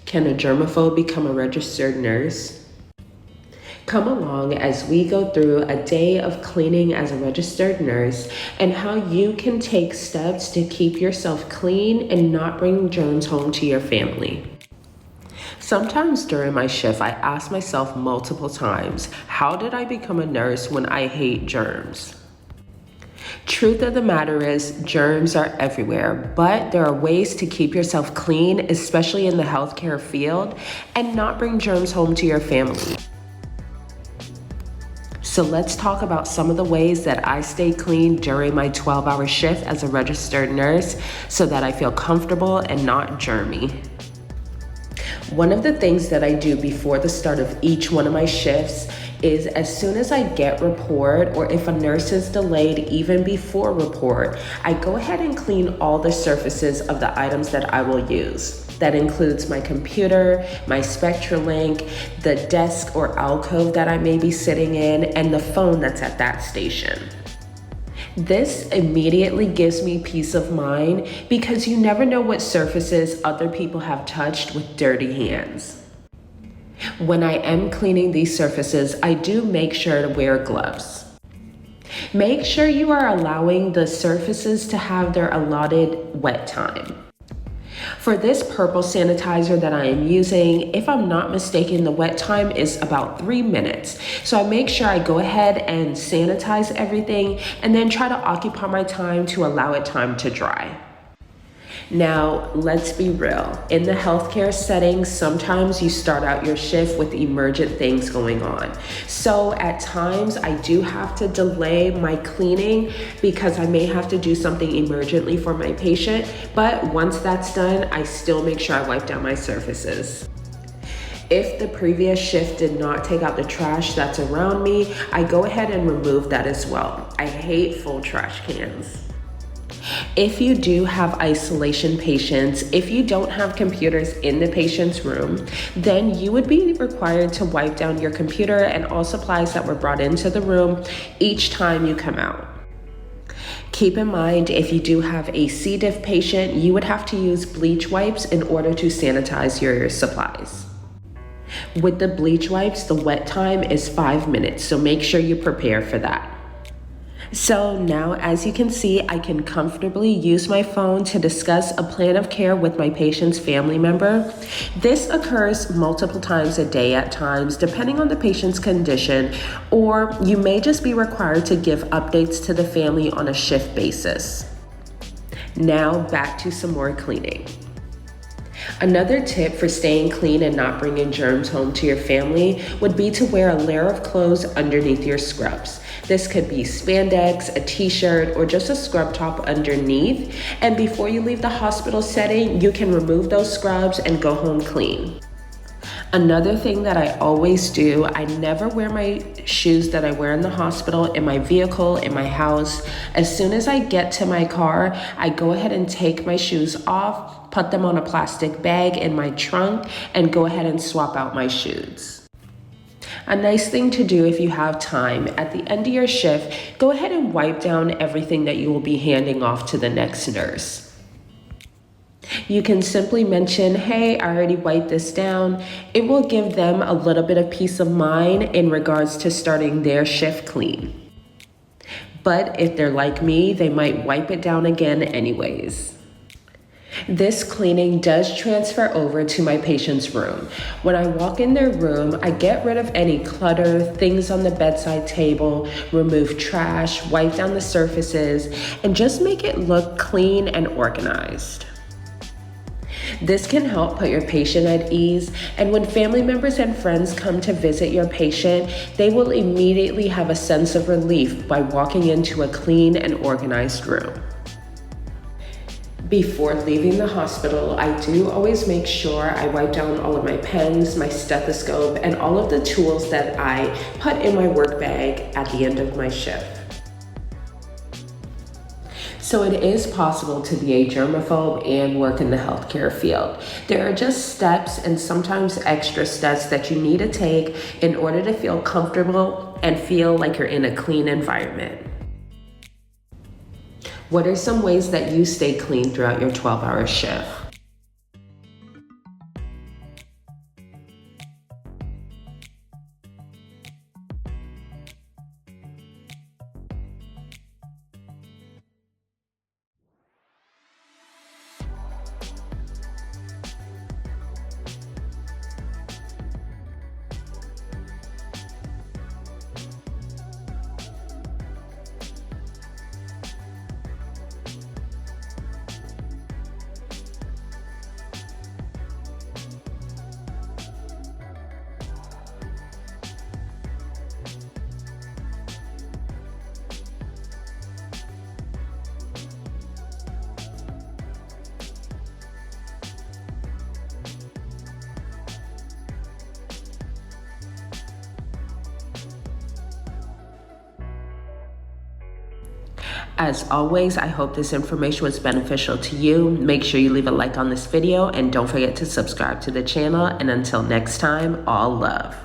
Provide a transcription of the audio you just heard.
Can a germaphobe become a registered nurse? Come along as we go through a day of cleaning as a registered nurse and how you can take steps to keep yourself clean and not bring germs home to your family. Sometimes during my shift, I ask myself multiple times, how did I become a nurse when I hate germs? Truth of the matter is, germs are everywhere, but there are ways to keep yourself clean, especially in the healthcare field, and not bring germs home to your family. So let's talk about some of the ways that I stay clean during my 12-hour shift as a registered nurse so that I feel comfortable and not germy. One of the things that I do before the start of each one of my shifts is as soon as I get report, or if a nurse is delayed even before report, I go ahead and clean all the surfaces of the items that I will use. That includes my computer, my SpectraLink, the desk or alcove that I may be sitting in, and the phone that's at that station. This immediately gives me peace of mind because you never know what surfaces other people have touched with dirty hands. When I am cleaning these surfaces, I do make sure to wear gloves. Make sure you are allowing the surfaces to have their allotted wet time. For this purple sanitizer that I am using, if I'm not mistaken, the wet time is about 3 minutes. So I make sure I go ahead and sanitize everything and then try to occupy my time to allow it time to dry. Now, let's be real. In the healthcare setting, sometimes you start out your shift with emergent things going on. So at times, I do have to delay my cleaning because I may have to do something emergently for my patient. But once that's done, I still make sure I wipe down my surfaces. If the previous shift did not take out the trash that's around me, I go ahead and remove that as well. I hate full trash cans. If you do have isolation patients, if you don't have computers in the patient's room, then you would be required to wipe down your computer and all supplies that were brought into the room each time you come out. Keep in mind, if you do have a C. diff patient, you would have to use bleach wipes in order to sanitize your supplies. With the bleach wipes, the wet time is 5 minutes, so make sure you prepare for that. So now, as you can see, I can comfortably use my phone to discuss a plan of care with my patient's family member. This occurs multiple times a day at times, depending on the patient's condition, or you may just be required to give updates to the family on a shift basis. Now, back to some more cleaning. Another tip for staying clean and not bringing germs home to your family would be to wear a layer of clothes underneath your scrubs. This could be spandex, a t-shirt, or just a scrub top underneath. And before you leave the hospital setting, you can remove those scrubs and go home clean. Another thing that I always do, I never wear my shoes that I wear in the hospital, in my vehicle, in my house. As soon as I get to my car, I go ahead and take my shoes off, put them on a plastic bag in my trunk, and go ahead and swap out my shoes. A nice thing to do if you have time, at the end of your shift, go ahead and wipe down everything that you will be handing off to the next nurse. You can simply mention, hey, I already wiped this down. It will give them a little bit of peace of mind in regards to starting their shift clean. But if they're like me, they might wipe it down again anyways. This cleaning does transfer over to my patient's room. When I walk in their room, I get rid of any clutter, things on the bedside table, remove trash, wipe down the surfaces, and just make it look clean and organized. This can help put your patient at ease, and when family members and friends come to visit your patient, they will immediately have a sense of relief by walking into a clean and organized room. Before leaving the hospital, I do always make sure I wipe down all of my pens, my stethoscope, and all of the tools that I put in my work bag at the end of my shift. So it is possible to be a germaphobe and work in the healthcare field. There are just steps and sometimes extra steps that you need to take in order to feel comfortable and feel like you're in a clean environment. What are some ways that you stay clean throughout your 12-hour shift? As always, I hope this information was beneficial to you. Make sure you leave a like on this video and don't forget to subscribe to the channel. And until next time, all love.